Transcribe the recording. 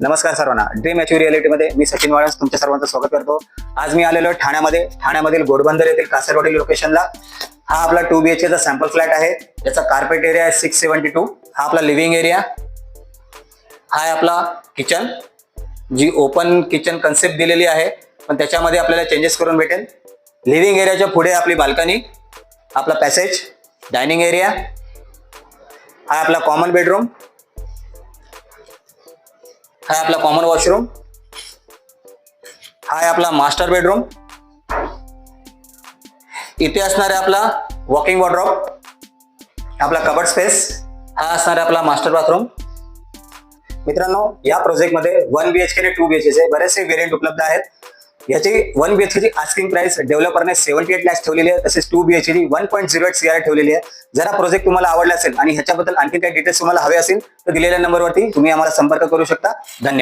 नमस्कार सर्वांना, dream achieve रिअलिटीमध्ये मी सचिन वाळंस तुमच्या सर्वांचं स्वागत करतो। आज मी आलेलो ठाण्यामधील घोडबंदर येथील कासरवाडी लोकेशनला। हा आपला 2 BHK चा सॅम्पल फ्लॅट आहे। याचा कार्पेट एरिया आहे 672। हा आपला लिव्हिंग एरिया, हा आहे आपला किचन, जी ओपन किचन कन्सेप्ट दिलेली आहे, पण त्याच्यामध्ये आपल्याला चेंजेस करून भेटेल। लिव्हिंग एरियाच्या पुढे आपली बाल्कनी, आपला पॅसेज, डायनिंग एरिया, हा आपला कॉमन बेडरूम, हा आपला कॉमन वॉशरूम, हा आपला मास्टर बेडरूम, इथे असणार आहे आपला वॉकिंग वॉर्डरोब, आपला कबर्ड स्पेस, हा असणार आहे आपला मास्टर बाथरूम। मित्रांनो, या प्रोजेक्ट मध्ये 1 BHK आणि 2 BHK चे बरेचसे वेरियंट उपलब्ध आहेत। याची 1 BHK ची आस्किंग प्राइस डेव्हलपरने 78 लाख ठेवलेली आहे, तसेच 2 BHK ची 1.08 CR ठेवलेली आहे। जर हा प्रोजेक्ट तुम्हाला आवडला असेल आणि ह्याच्याबद्दल आणखी काही डिटेल्स तुम्हाला हवे असेल तर दिलेल्या नंबरवरती तुम्ही आम्हाला संपर्क करू शकता। धन्यवाद।